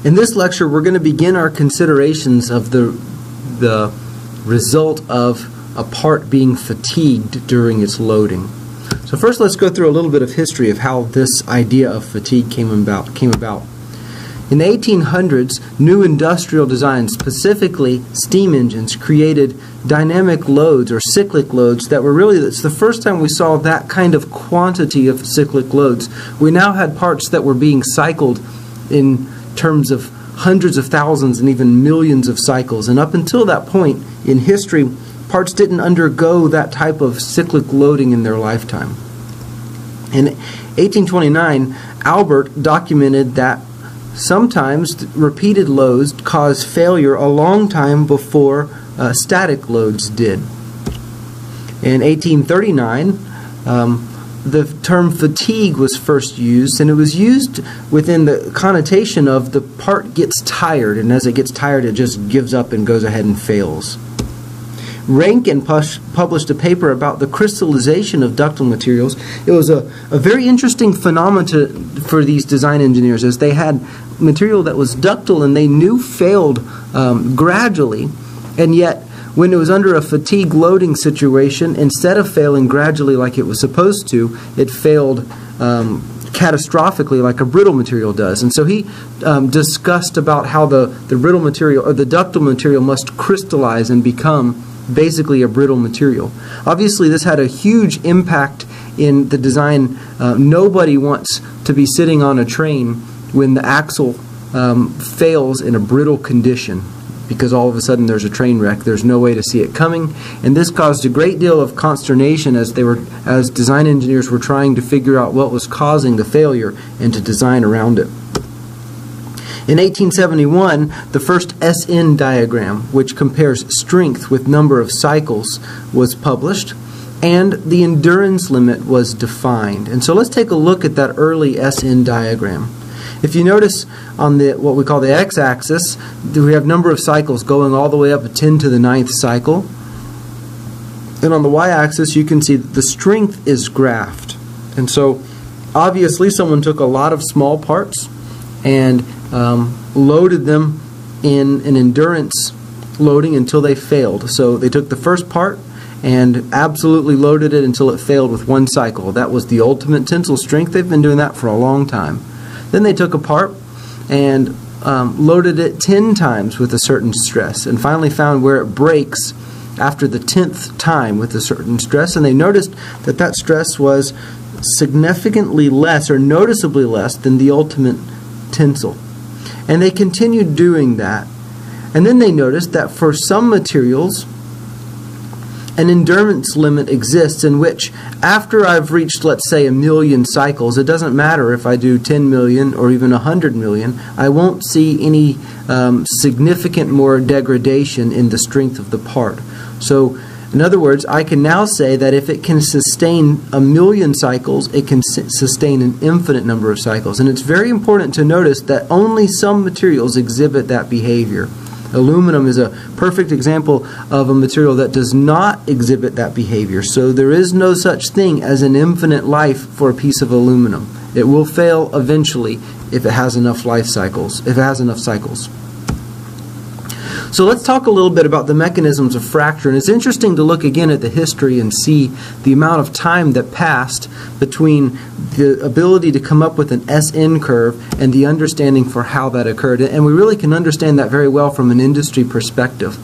In this lecture, we're going to begin our considerations of the result of a part being fatigued during its loading. So first, let's go through a little bit of history of how this idea of fatigue came about. In the 1800s, new industrial designs, specifically steam engines, created dynamic loads or cyclic loads that were really, it's the first time we saw that kind of quantity of cyclic loads. We now had parts that were being cycled in terms of hundreds of thousands and even millions of cycles. And up until that point in history, parts didn't undergo that type of cyclic loading in their lifetime. In 1829, Albert documented that sometimes repeated loads cause failure a long time before static loads did. In 1839, the term fatigue was first used, and it was used within the connotation of the part gets tired, and as it gets tired, it just gives up and goes ahead and fails. Rankine published a paper about the crystallization of ductile materials. It was a very interesting phenomenon for these design engineers, as they had material that was ductile and they knew failed gradually, and yet when it was under a fatigue loading situation, instead of failing gradually like it was supposed to, it failed catastrophically like a brittle material does. And so he discussed about how the brittle material or the ductile material must crystallize and become basically a brittle material. Obviously, this had a huge impact in the design. Nobody wants to be sitting on a train when the axle fails in a brittle condition, because all of a sudden there's a train wreck. There's no way to see it coming, and this caused a great deal of consternation as design engineers were trying to figure out what was causing the failure and to design around it. In 1871, the first SN diagram, which compares strength with number of cycles, was published, and the endurance limit was defined. And so let's take a look at that early SN diagram. If you notice on what we call the x-axis, we have number of cycles going all the way up to 10 to the 9th cycle. And on the y-axis, you can see that the strength is graphed. And so obviously someone took a lot of small parts and loaded them in an endurance loading until they failed. So they took the first part and absolutely loaded it until it failed with one cycle. That was the ultimate tensile strength. They've been doing that for a long time. Then they took a part and loaded it 10 times with a certain stress, and finally found where it breaks after the 10th time with a certain stress, and they noticed that that stress was significantly less or noticeably less than the ultimate tensile. And they continued doing that. And then they noticed that for some materials, an endurance limit exists in which, after I've reached, let's say, 1 million cycles, it doesn't matter if I do 10 million or even 100 million, I won't see any significant more degradation in the strength of the part. So, in other words, I can now say that if it can sustain 1 million cycles, it can sustain an infinite number of cycles. And it's very important to notice that only some materials exhibit that behavior. Aluminum is a perfect example of a material that does not exhibit that behavior. So there is no such thing as an infinite life for a piece of aluminum. It will fail eventually if it has enough life cycles, if it has enough cycles. So let's talk a little bit about the mechanisms of fracture. And it's interesting to look again at the history and see the amount of time that passed between the ability to come up with an SN curve and the understanding for how that occurred. And we really can understand that very well from an industry perspective.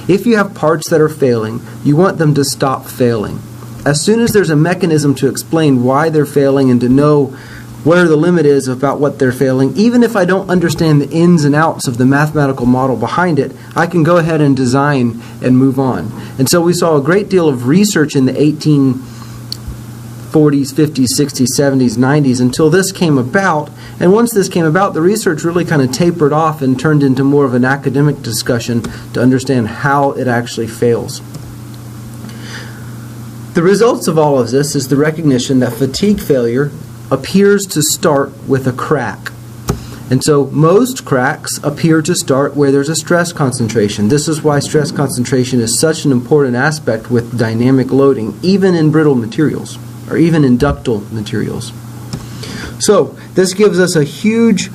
If you have parts that are failing, you want them to stop failing. As soon as there's a mechanism to explain why they're failing and to know where the limit is about what they're failing, even if I don't understand the ins and outs of the mathematical model behind it, I can go ahead and design and move on. And so we saw a great deal of research in the 1840s, 50s, 60s, 70s, 90s until this came about. And once this came about, the research really kind of tapered off and turned into more of an academic discussion to understand how it actually fails. The results of all of this is the recognition that fatigue failure appears to start with a crack. And so most cracks appear to start where there's a stress concentration. This is why stress concentration is such an important aspect with dynamic loading, even in brittle materials, or even in ductile materials. So this gives us a huge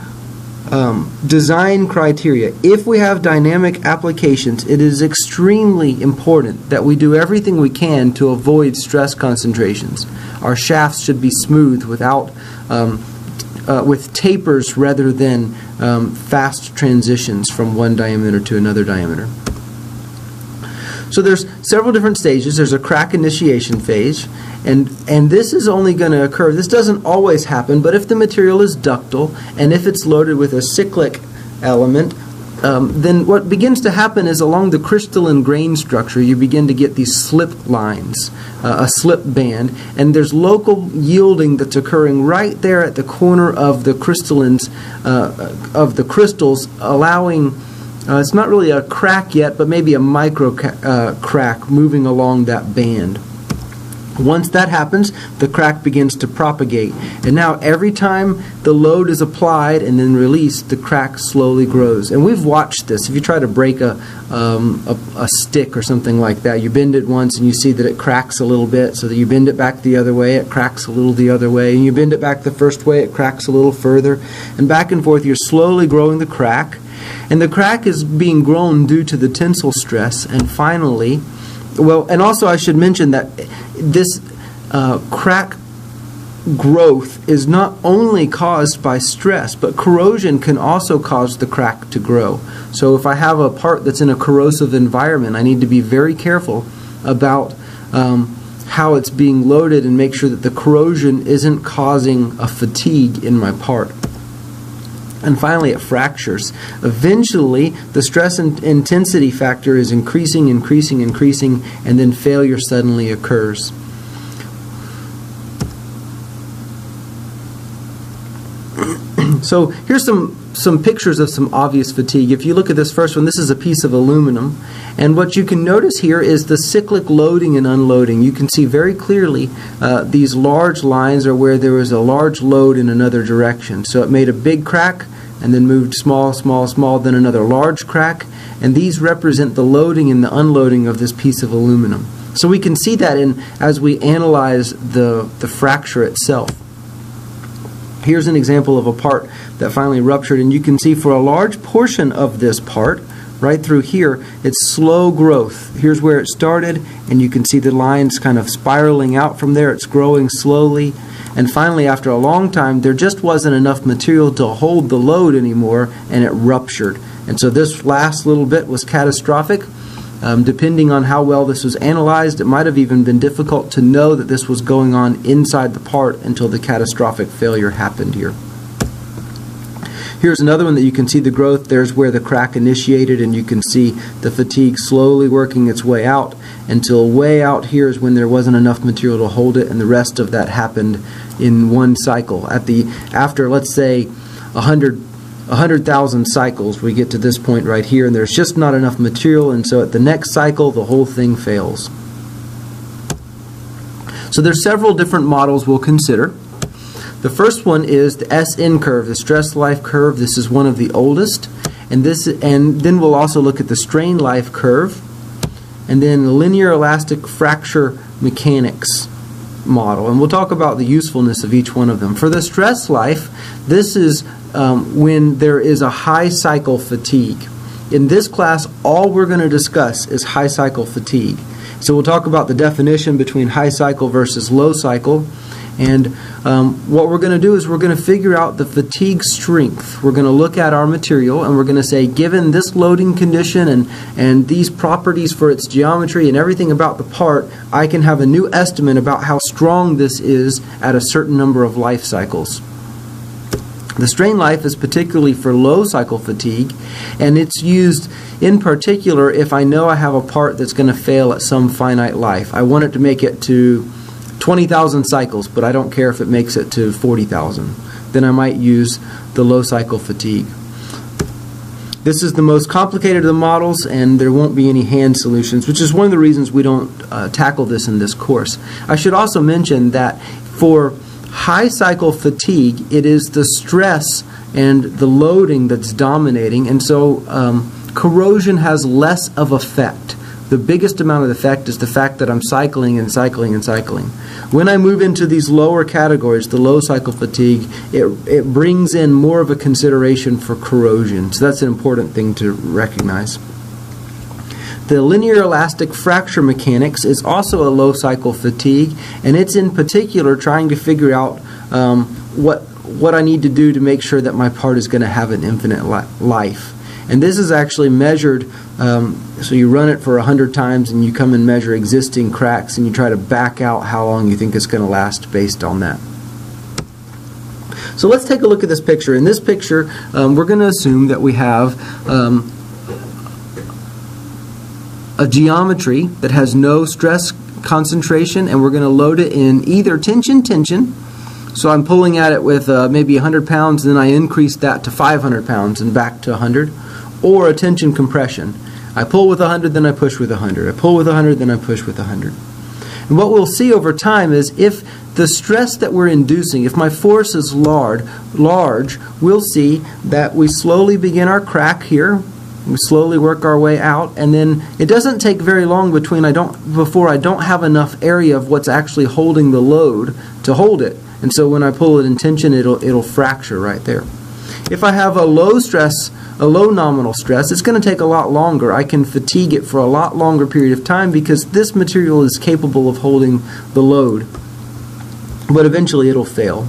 design criteria. If we have dynamic applications, it is extremely important that we do everything we can to avoid stress concentrations. Our shafts should be smooth without with tapers rather than fast transitions from one diameter to another diameter. So there's several different stages. There's a crack initiation phase, and this is only going to occur. This doesn't always happen, but if the material is ductile and if it's loaded with a cyclic element, then what begins to happen is along the crystalline grain structure, you begin to get these slip lines, a slip band, and there's local yielding that's occurring right there at the corner of the crystallines, of the crystals, allowing it's not really a crack yet, but maybe a micro crack moving along that band. Once that happens, the crack begins to propagate. And now every time the load is applied and then released, the crack slowly grows. And we've watched this. If you try to break a stick or something like that, you bend it once and you see that it cracks a little bit. So that you bend it back the other way, it cracks a little the other way. And you bend it back the first way, it cracks a little further. And back and forth, you're slowly growing the crack. And the crack is being grown due to the tensile stress. And finally, well, and also I should mention that this crack growth is not only caused by stress, but corrosion can also cause the crack to grow. So if I have a part that's in a corrosive environment, I need to be very careful about how it's being loaded and make sure that the corrosion isn't causing a fatigue in my part. And finally, it fractures. Eventually, the stress and intensity factor is increasing, and then failure suddenly occurs. So here's some pictures of some obvious fatigue. If you look at this first one, this is a piece of aluminum. And what you can notice here is the cyclic loading and unloading. You can see very clearly these large lines are where there was a large load in another direction. So it made a big crack and then moved small, then another large crack. And these represent the loading and the unloading of this piece of aluminum. So we can see that as we analyze the fracture itself. Here's an example of a part that finally ruptured, and you can see for a large portion of this part, right through here, it's slow growth. Here's where it started, and you can see the lines kind of spiraling out from there. It's growing slowly, and finally, after a long time, there just wasn't enough material to hold the load anymore, and it ruptured. And so this last little bit was catastrophic. Depending on how well this was analyzed, it might have even been difficult to know that this was going on inside the part until the catastrophic failure happened here. Here's another one that you can see the growth. There's where the crack initiated, and you can see the fatigue slowly working its way out until way out here is when there wasn't enough material to hold it, and the rest of that happened in one cycle. After let's say 100,000 cycles, we get to this point right here, and there's just not enough material, and so at the next cycle, the whole thing fails. So there's several different models we'll consider. The first one is the SN curve, the stress life curve. This is one of the oldest, and then we'll also look at the strain life curve, and then linear elastic fracture mechanics model, and we'll talk about the usefulness of each one of them. For the stress life, this is when there is a high cycle fatigue. In this class, all we're going to discuss is high cycle fatigue. So we'll talk about the definition between high cycle versus low cycle, and what we're going to do is we're going to figure out the fatigue strength. We're going to look at our material and we're going to say, given this loading condition and these properties for its geometry and everything about the part, I can have a new estimate about how strong this is at a certain number of life cycles. The strain life is particularly for low cycle fatigue, and it's used in particular if I know I have a part that's going to fail at some finite life. I want it to make it to 20,000 cycles, but I don't care if it makes it to 40,000. Then I might use the low cycle fatigue. This is the most complicated of the models, and there won't be any hand solutions, which is one of the reasons we don't tackle this in this course. I should also mention that for high cycle fatigue, it is the stress and the loading that's dominating, and so corrosion has less of effect the biggest amount of effect is the fact that I'm cycling and cycling and cycling. When I move into these lower categories, the low cycle fatigue, it brings in more of a consideration for corrosion. So that's an important thing to recognize. The linear elastic fracture mechanics is also a low cycle fatigue, and it's in particular trying to figure out what I need to do to make sure that my part is going to have an infinite life. And this is actually measured, so you run it for 100 times and you come and measure existing cracks and you try to back out how long you think it's going to last based on that. So let's take a look at this picture. In this picture, we're going to assume that we have a geometry that has no stress concentration, and we're going to load it in either tension. So I'm pulling at it with maybe 100 pounds, then I increase that to 500 pounds and back to 100. Or a tension compression. I pull with 100, then I push with 100. I pull with 100, then I push with 100. And what we'll see over time is if the stress that we're inducing, if my force is large, we'll see that we slowly begin our crack here. We slowly work our way out, and then it doesn't take very long before I don't have enough area of what's actually holding the load to hold it. And so when I pull it in tension, it'll fracture right there. If I have a low nominal stress, it's going to take a lot longer. I can fatigue it for a lot longer period of time because this material is capable of holding the load. But eventually it'll fail.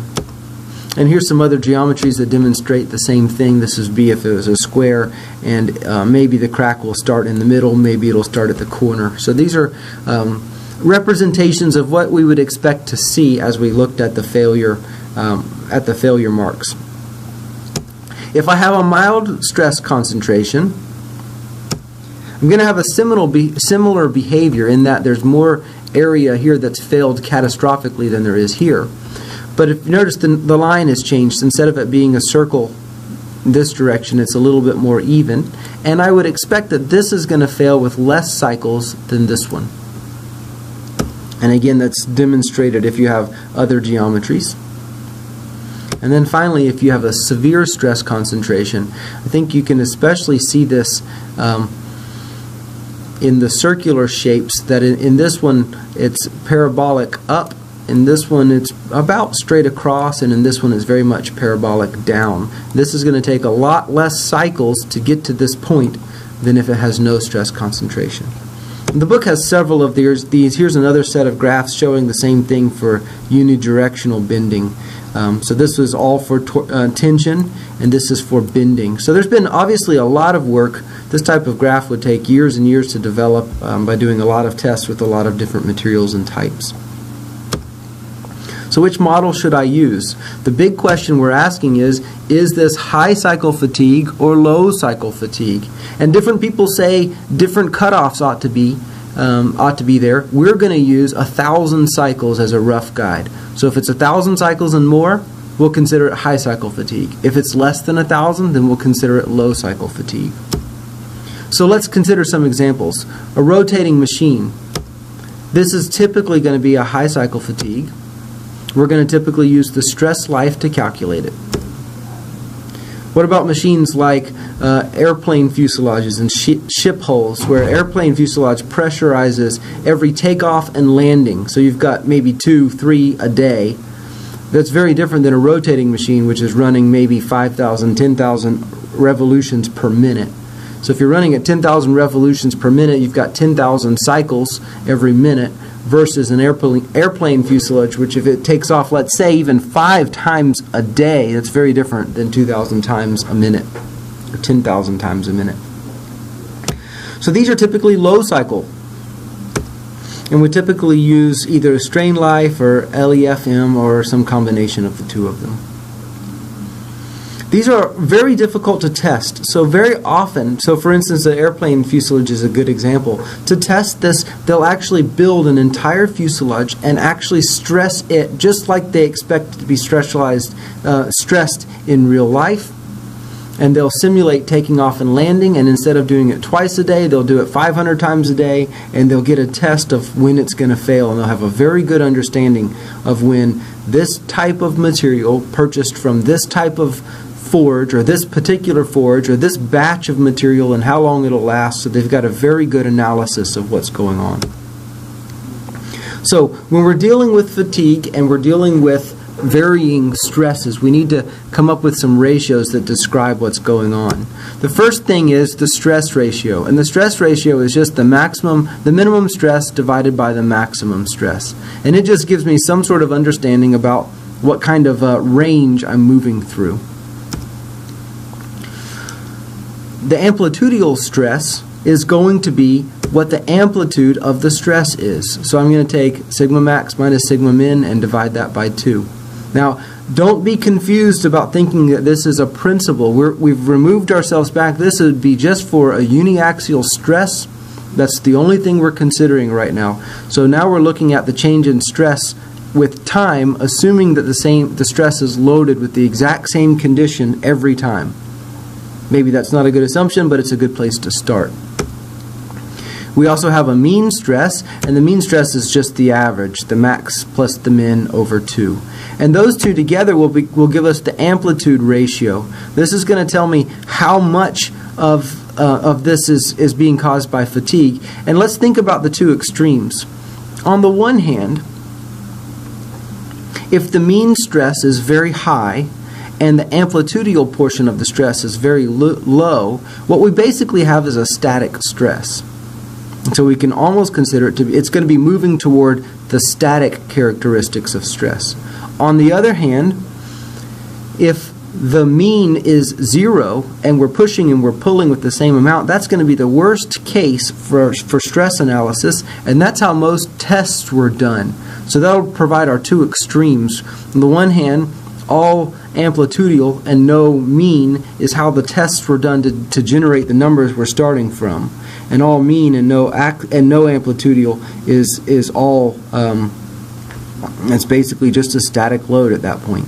And here's some other geometries that demonstrate the same thing. This is B if it was a square, and maybe the crack will start in the middle, maybe it'll start at the corner. So these are representations of what we would expect to see as we looked at the failure marks. If I have a mild stress concentration, I'm going to have a similar behavior in that there's more area here that's failed catastrophically than there is here. But if you notice, the line has changed. Instead of it being a circle in this direction, it's a little bit more even. And I would expect that this is going to fail with less cycles than this one. And again, that's demonstrated if you have other geometries. And then finally, if you have a severe stress concentration, I think you can especially see this in the circular shapes, that in this one it's parabolic up, in this one it's about straight across, and in this one it's very much parabolic down. This is going to take a lot less cycles to get to this point than if it has no stress concentration. The book has several of these. Here's another set of graphs showing the same thing for unidirectional bending. So this was all for tension, and this is for bending. So there's been obviously a lot of work. This type of graph would take years and years to develop by doing a lot of tests with a lot of different materials and types. So which model should I use? The big question we're asking is this high cycle fatigue or low cycle fatigue? And different people say different cutoffs ought to be there. We're going to use 1,000 cycles as a rough guide. So if it's 1,000 cycles and more, we'll consider it high cycle fatigue. If it's less than 1,000, then we'll consider it low cycle fatigue. So let's consider some examples. A rotating machine. This is typically going to be a high cycle fatigue. We're going to typically use the stress life to calculate it. What about machines like airplane fuselages and ship hulls, where airplane fuselage pressurizes every takeoff and landing? So you've got maybe 2, 3 a day. That's very different than a rotating machine, which is running maybe 5,000, 10,000 revolutions per minute. So if you're running at 10,000 revolutions per minute, you've got 10,000 cycles every minute, versus an airplane fuselage, which if it takes off, let's say, even 5 times a day, that's very different than 2,000 times a minute, or 10,000 times a minute. So these are typically low cycle. And we typically use either strain life or LEFM or some combination of the two of them. These are very difficult to test. So very often, so for instance, the airplane fuselage is a good example. To test this, they'll actually build an entire fuselage and actually stress it just like they expect it to be stressed in real life. And they'll simulate taking off and landing, and instead of doing it twice a day, they'll do it 500 times a day, and they'll get a test of when it's going to fail, and they'll have a very good understanding of when this type of material purchased from this type of forge or this particular forge or this batch of material and how long it'll last, so they've got a very good analysis of what's going on. So when we're dealing with fatigue and we're dealing with varying stresses, we need to come up with some ratios that describe what's going on. The first thing is the stress ratio, and the stress ratio is just the minimum stress divided by the maximum stress, and it just gives me some sort of understanding about what kind of range I'm moving through. The amplitudinal stress is going to be what the amplitude of the stress is. So I'm going to take sigma max minus sigma min and divide that by 2. Now, don't be confused about thinking that this is a principle. We've removed ourselves back. This would be just for a uniaxial stress. That's the only thing we're considering right now. So now we're looking at the change in stress with time, assuming that the stress is loaded with the exact same condition every time. Maybe that's not a good assumption, but it's a good place to start. We also have a mean stress, and the mean stress is just the average, the max plus the min over 2. And those two together will give us the amplitude ratio. This is going to tell me how much of this is being caused by fatigue. And let's think about the two extremes. On the one hand, if the mean stress is very high and the amplitudinal portion of the stress is very low, what we basically have is a static stress. So we can almost consider it to be, it's going to be moving toward the static characteristics of stress. On the other hand, if the mean is 0 and we're pushing and we're pulling with the same amount, that's going to be the worst case for stress analysis, and that's how most tests were done. So that'll provide our two extremes. On the one hand, all amplitudinal and no mean is how the tests were done to generate the numbers we're starting from. And all mean and no amplitudinal is all, it's basically just a static load at that point.